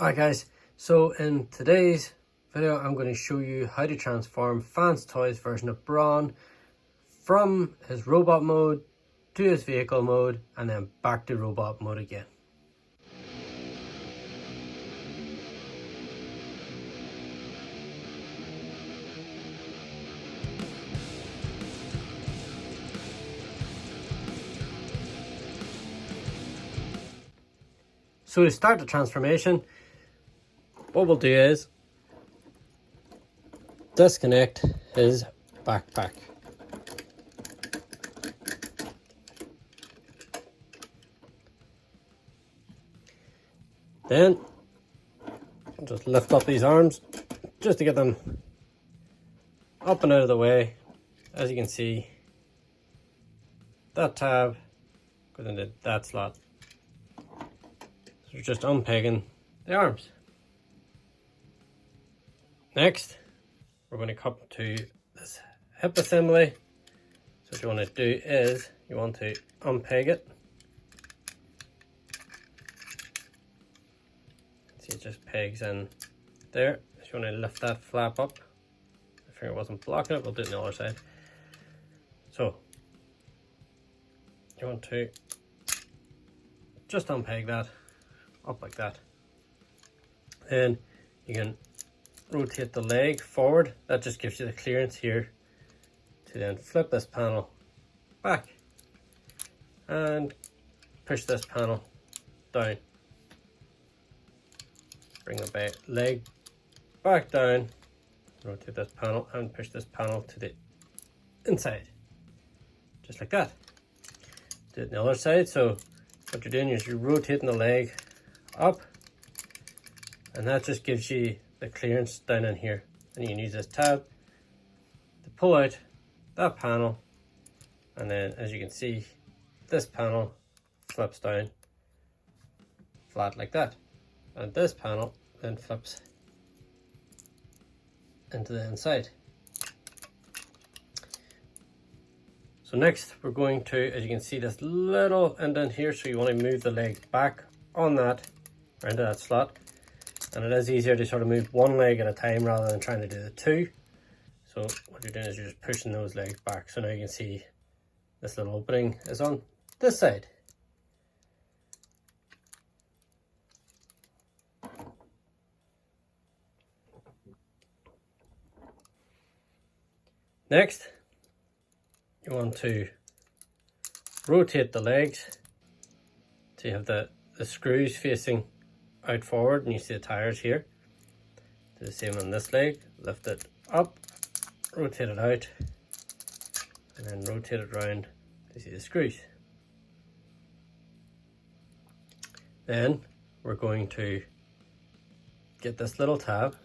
Alright guys, so in today's video I'm going to show you how to transform Fanstoys version of Brawn from his robot mode to his vehicle mode and then back to robot mode again. So to start the transformation, what we'll do is disconnect his backpack. Then just lift up these arms just to get them up and out of the way. As you can see, that tab goes into that slot. So we're just unpegging the arms. Next, we're going to come to this hip assembly. So what you want to do is you want to unpeg it. See, it just pegs in there. So you want to lift that flap up. My finger wasn't blocking it, we'll do it on the other side. So you want to just unpeg that up like that. Then you can rotate the leg forward. That just gives you the clearance here to then flip this panel back and push this panel down. Bring the leg back down, rotate this panel and push this panel to the inside, just like that. Do it on the other side. So what you're doing is you're rotating the leg up, and that just gives you the clearance down in here. And you can use this tab to pull out that panel, and then as you can see, this panel flips down flat like that, and this panel then flips into the inside. So next we're going to, as you can see, this little indent here, so you want to move the leg back on that or into that slot. And it is easier to sort of move one leg at a time rather than trying to do the two. So what you're doing is you're just pushing those legs back. So now you can see this little opening is on this side. Next, you want to rotate the legs so you have the screws facing out forward, and you see the tires here. Do the same on this leg. Lift it up, rotate it out, and then rotate it around to see the screws. Then we're going to get this little tab.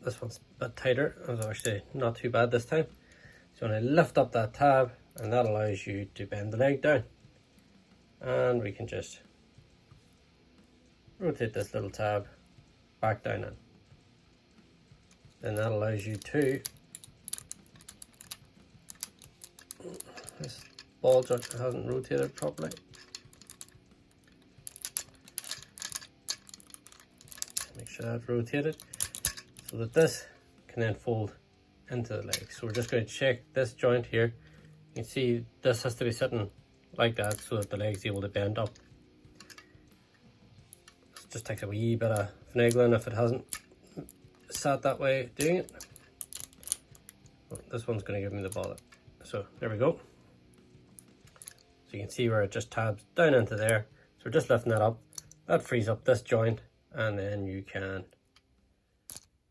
This one's a bit tighter. It was actually not too bad this time. So when I lift up that tab, and that allows you to bend the leg down. And we can just rotate this little tab back down in. Then that allows you to, this ball joint hasn't rotated properly. Make sure that's rotated so that this can then fold into the leg. So we're just going to check this joint here. You can see this has to be sitting like that so that the leg's able to bend up. It just takes a wee bit of finagling if it hasn't sat that way doing it. Well, this one's going to give me the ball. So there we go. So you can see where it just tabs down into there. So we're just lifting that up. That frees up this joint, and then you can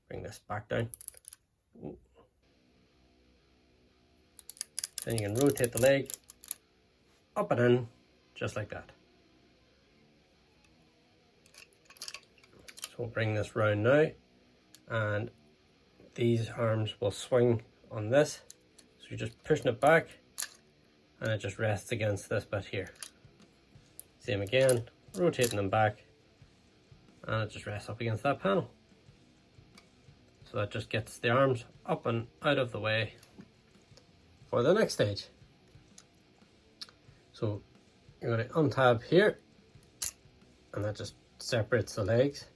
bring this back down. Then you can rotate the leg up and in, just like that. So we'll bring this round now, and these arms will swing on this. So you're just pushing it back, and it just rests against this bit here. Same again, rotating them back, and it just rests up against that panel. So that just gets the arms up and out of the way for the next stage. So you're going to untab here, and that just separates the legs,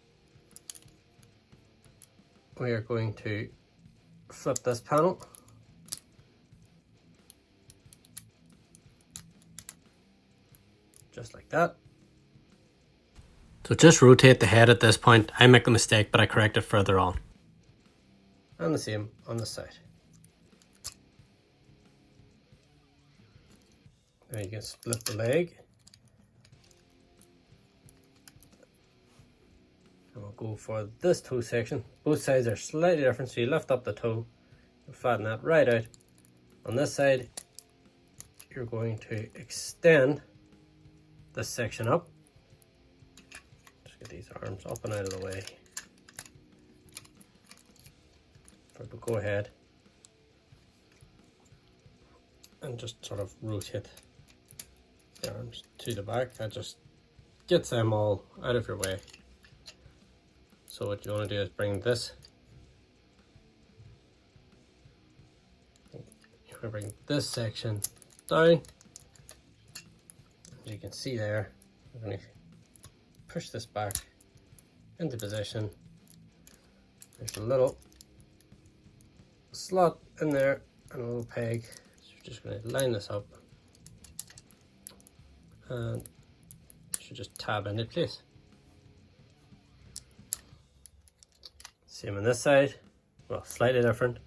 we are going to flip this panel just like that. So just rotate the head at this point. I make the mistake, but I correct it further on. And the same on the side. Now you can split the leg. And we'll go for this toe section. Both sides are slightly different, so you lift up the toe and flatten that right out. On this side, you're going to extend this section up. Just get these arms up and out of the way. But go ahead and just sort of rotate the arms to the back. That just gets them all out of your way. So what you want to do is bring this, you want to bring this section down. As you can see there, we're going to push this back into position. There's a little slot in there and a little peg. So you're just going to line this up and you should just tab into place. Same on this side, well, slightly different.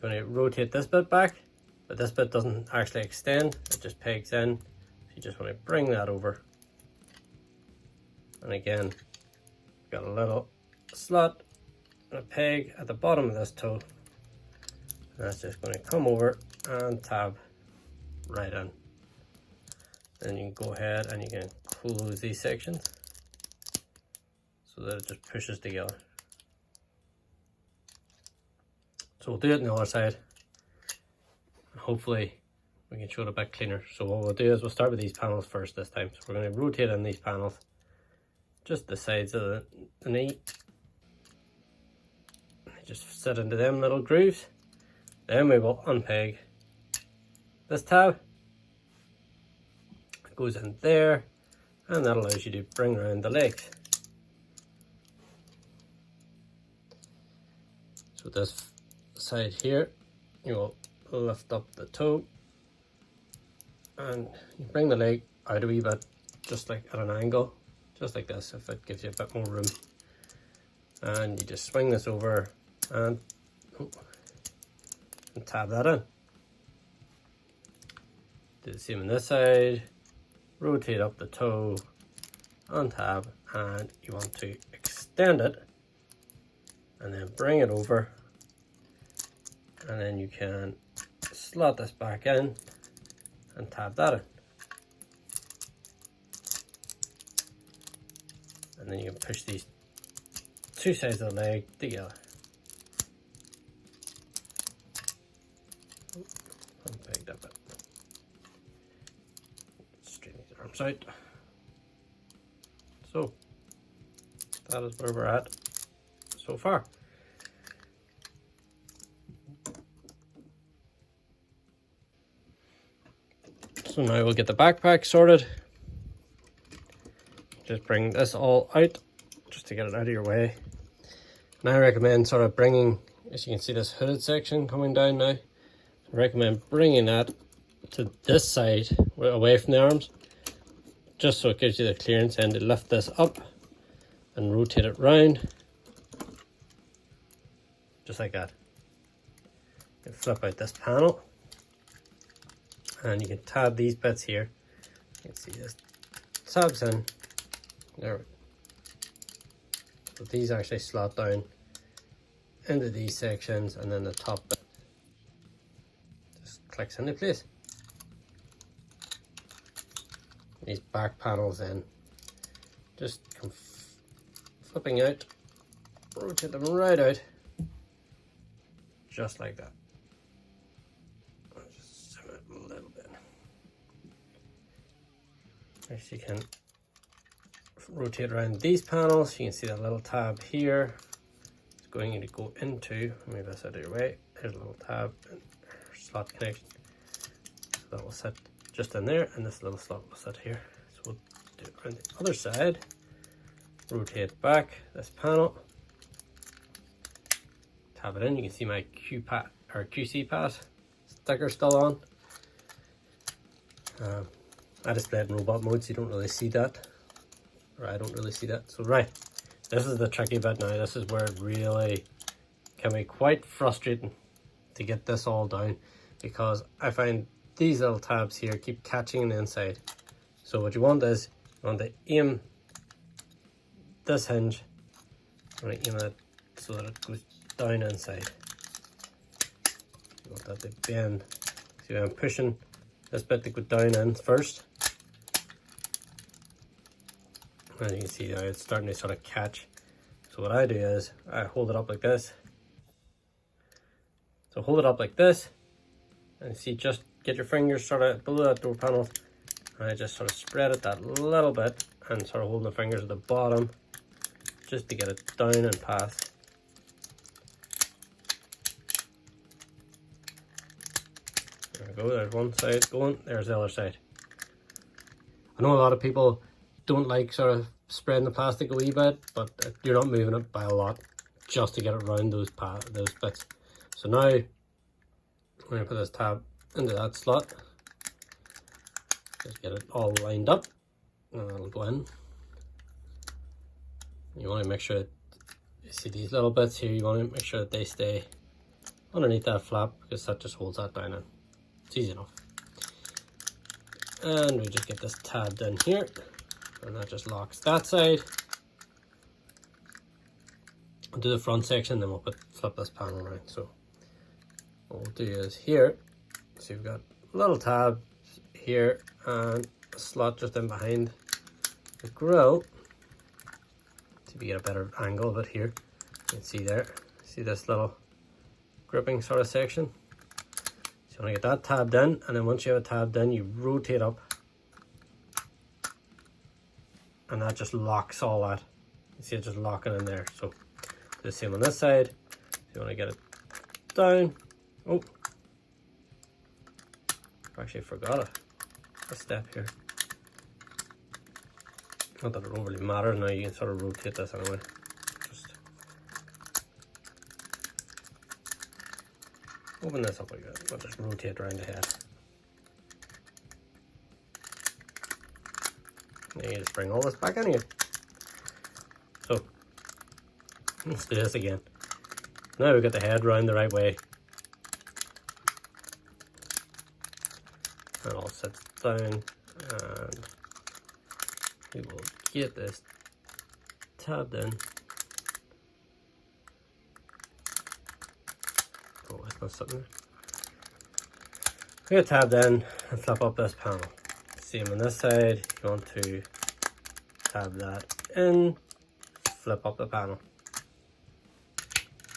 You're going to rotate this bit back, but this bit doesn't actually extend, it just pegs in. So you just want to bring that over. And again, got a little slot and a peg at the bottom of this toe. That's just going to come over and tab right in. Then you can go ahead and you can close these sections so that it just pushes together. So we'll do it on the other side, and hopefully we can show it a bit cleaner. So what we'll do is we'll start with these panels first this time. So we're going to rotate in these panels, just the sides of the knee. Just sit into them little grooves. Then we will unpeg this tab. It goes in there, and that allows you to bring around the legs. So this side here, you will lift up the toe and you bring the leg out a wee bit, just like at an angle, just like this, if it gives you a bit more room. And you just swing this over and tab that in. Do the same on this side, rotate up the toe, untab, and you want to extend it and then bring it over, and then you can slot this back in and tab that in. And then you can push these two sides of the leg together. Unpeg that bit. Straighten these arms out. So that is where we're at so far. So now we'll get the backpack sorted. Just bring this all out just to get it out of your way. And I recommend sort of bringing, as you can see, this hooded section coming down now. I recommend bringing that to this side away from the arms, just so it gives you the clearance, and to lift this up and rotate it round just like that. You flip out this panel and you can tab these bits here. You can see this tabs in there. So these actually slot down into these sections, and then the top bit just clicks into place. These back panels then just come flipping out, rotate them right out, just like that. I'll just zoom it a little bit. As you can rotate around these panels, you can see that little tab here. It's going to go into, move this out of your way, there's a little tab and slot connection. So that will sit just in there, and this little slot will sit here. So we'll do it around the other side. rotate back this panel, tab it in. You can see my QC pass sticker still on. I display it in robot mode, so you don't really see that, or I don't really see that. So right, this is the tricky bit now. This is where it really can be quite frustrating to get this all down, because I find these little tabs here keep catching on the inside. So what you want is, you want to aim this hinge, you want to aim it so that it goes down inside. You want that to bend. See, I'm pushing this bit to go down in first. And you can see now it's starting to sort of catch. So what I do is I hold it up like this. So hold it up like this, and see, just get your fingers sort of below that door panel, and I just sort of spread it that little bit, and sort of holding the fingers at the bottom just to get it down and past. There we go, there's one side going, there's the other side. I know a lot of people don't like sort of spreading the plastic a wee bit, but you're not moving it by a lot just to get it around those bits. So now I'm going to put this tab into that slot, just get it all lined up, and it'll go in. You want to make sure that, you see these little bits here, you want to make sure that they stay underneath that flap, because that just holds that down in. It's easy enough. And we just get this tabbed in here, and that just locks that side. We'll do the front section, then we'll flip this panel around. So what we'll do is here, so you've got a little tab here and a slot just in behind the grill. See if you get a better angle of it here. You can see there, see this little gripping sort of section. So you want to get that tabbed in, and then once you have it tabbed in, you rotate up, and that just locks all that. You see it just locking in there. So the same on this side. So you want to get it down. Oh, actually forgot a step here. Not that it overly matters now, you can sort of rotate this anyway. Just open this up like that, we'll just rotate around the head. Then you just bring all this back in here. So let's do this again. Now we've got the head round the right way. And all sits down, and we will get this tabbed in. Oh, it's not sitting there. We get tabbed in and flip up this panel. Same on this side, you want to tab that in, flip up the panel.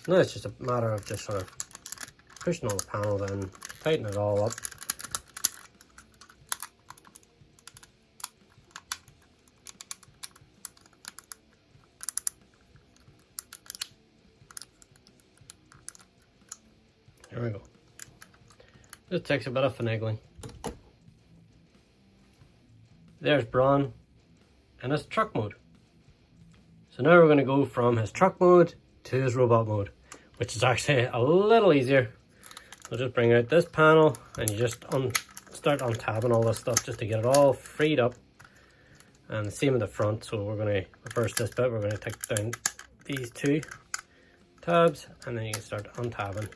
Now it's just a matter of just sort of pushing all the panels in, tighten it all up. There we go. This takes a bit of finagling. There's Brawn in his truck mode. So now we're going to go from his truck mode to his robot mode, which is actually a little easier. So just bring out this panel, and you just start untabbing all this stuff just to get it all freed up. And the same in the front, so we're going to reverse this bit. We're going to take down these two tabs, and then you can start untabbing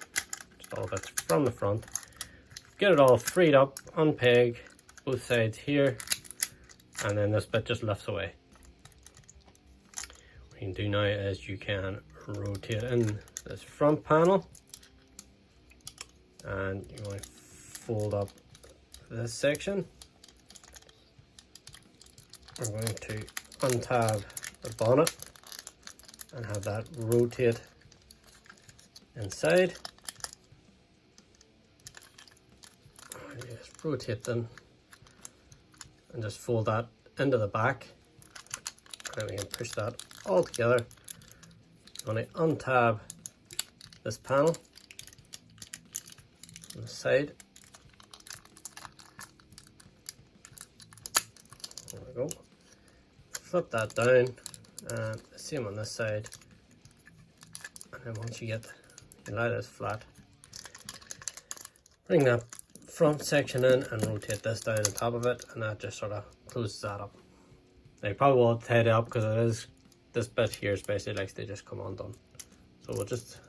all bits from the front. Get it all freed up, unpeg both sides here, and then this bit just lifts away. What you can do now is you can rotate in this front panel, and you want to fold up this section. We're going to untab the bonnet and have that rotate inside. Just rotate them and just fold that into the back, and we can push that all together. I'm going to untab this panel on the side. There we go. Flip that down, and the same on this side. And then once you lie this flat, bring that front section in and rotate this down on top of it, and that just sort of closes that up. Now you probably won't tie it up because it is, this bit here especially likes to just come undone. So we'll just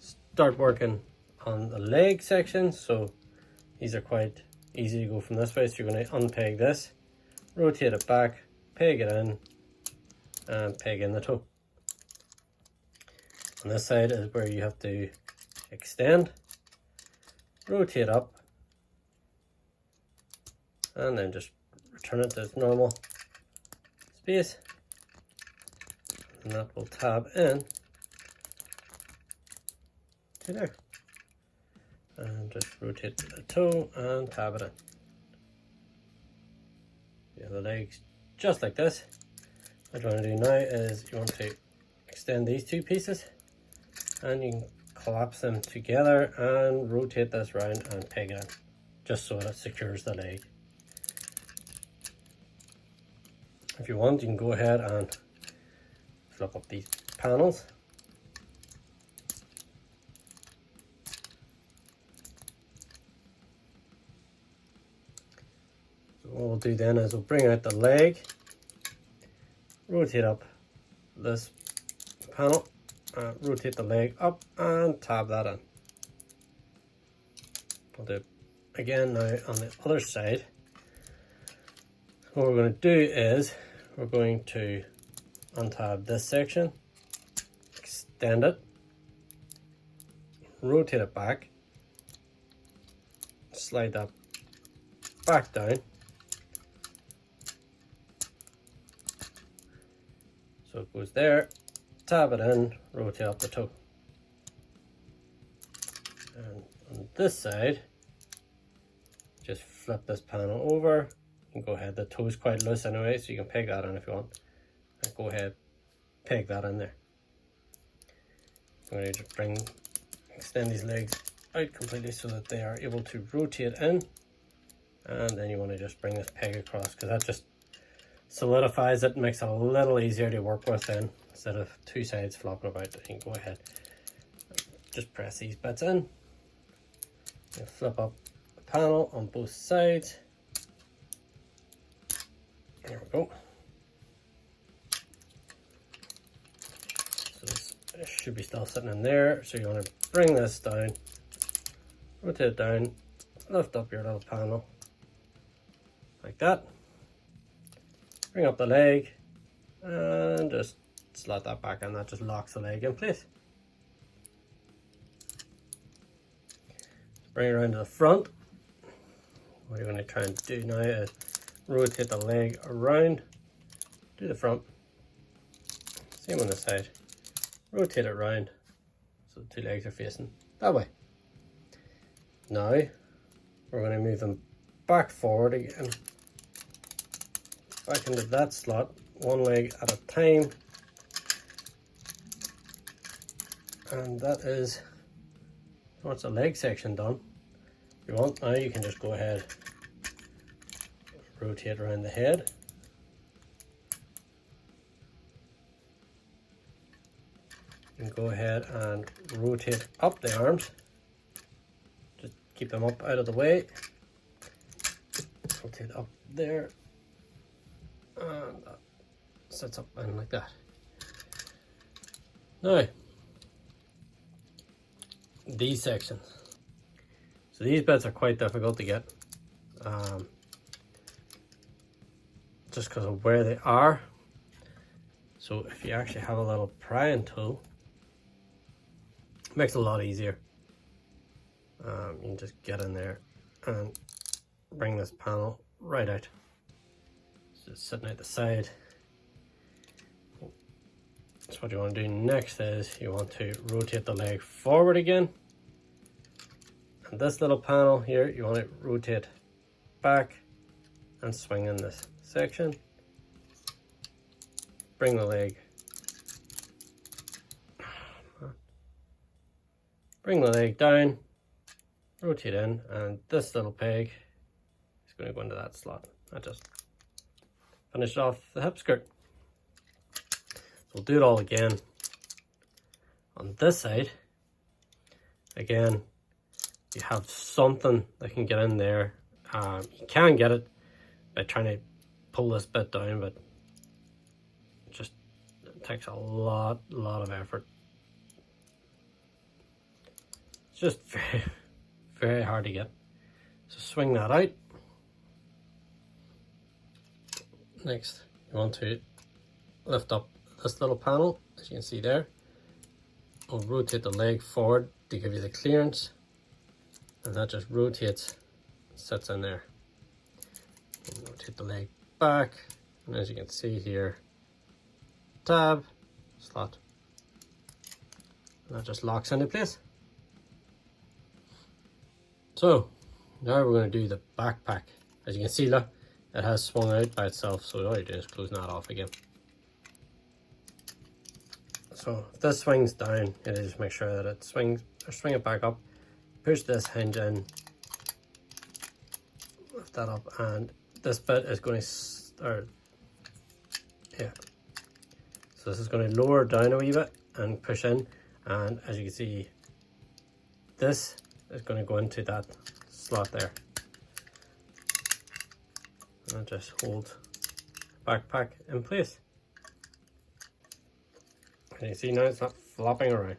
start working on the leg section. So these are quite easy to go from this way. So you're going to unpeg this, rotate it back, peg it in, and peg in the toe. On this side is where you have to extend, rotate up, and then just return it to its normal space, and that will tab in to there. And just rotate the toe and tab it in. Yeah, the legs just like this. What you want to do now is you want to extend these two pieces, and you can collapse them together and rotate this round and peg it in, just so that it secures the leg. If you want, you can go ahead and flip up these panels. So what we'll do then is we'll bring out the leg, rotate up this panel, rotate the leg up and tab that in. We'll do it again now on the other side. What we're going to do is we're going to untab this section, extend it, rotate it back, slide that back down. So it goes there, tab it in, rotate up the toe. And on this side, just flip this panel over. You can go ahead, the toe is quite loose anyway, so you can peg that in if you want. And go ahead, peg that in there. I'm going to just extend these legs out completely so that they are able to rotate in. And then you want to just bring this peg across, because that just solidifies it and makes it a little easier to work with then, instead of two sides flopping about. You can go ahead, just press these bits in. You flip up the panel on both sides. There we go. So this should be still sitting in there. So you want to bring this down, rotate it down, lift up your little panel like that. Bring up the leg and just slot that back in. That just locks the leg in place. Bring it around to the front. What you're going to try and do now is rotate the leg around, do the front, same on the side, rotate it around so the two legs are facing that way. Now we're going to move them back forward again, back into that slot, one leg at a time, and that is once the leg section done. If you want now, you can just go ahead, rotate around the head, and go ahead and rotate up the arms, just keep them up out of the way, rotate up there, and that sits up in like that. Now these sections, so these bits are quite difficult to get, just because of where they are. So if you actually have a little prying tool, it makes it a lot easier. You can just get in there and bring this panel right out. So it's sitting out the side. So what you want to do next is you want to rotate the leg forward again. And this little panel here, you want to rotate back and swing in this section. Bring the leg, down, rotate in, and this little peg is going to go into that slot. I just finished off the hip skirt. We'll do it all again on this side. Again, you have something that can get in there. You can get it by trying to pull this bit down, but it takes a lot of effort. It's just very, very hard to get. So swing that out. Next, you want to lift up this little panel, as you can see there. We'll rotate the leg forward to give you the clearance, and that just rotates, sits in there. And rotate the leg back, and as you can see here, tab, slot, and that just locks into place. So now we're going to do the backpack. As you can see, look, it has swung out by itself, so all you do is close that off again. So if this swings down, you just make sure that it swings, or swing it back up, push this hinge in, lift that up, and this bit is going to start, yeah. So this is going to lower down a wee bit and push in, and as you can see, this is going to go into that slot there. And just hold the backpack in place. And you see now it's not flopping around.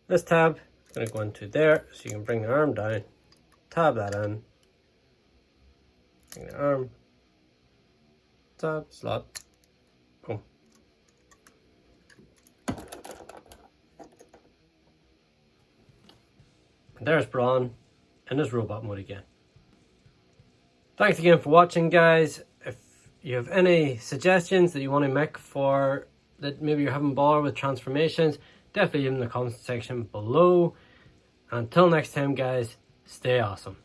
This tab is going to go into there, so you can bring the arm down, tab that in, bring the arm, tab, slot, boom. And there's Brawn in his robot mode again. Thanks again for watching, guys. If you have any suggestions that you want to make for that, maybe you're having bother with transformations, definitely leave them in the comment section below. Until next time, guys, stay awesome.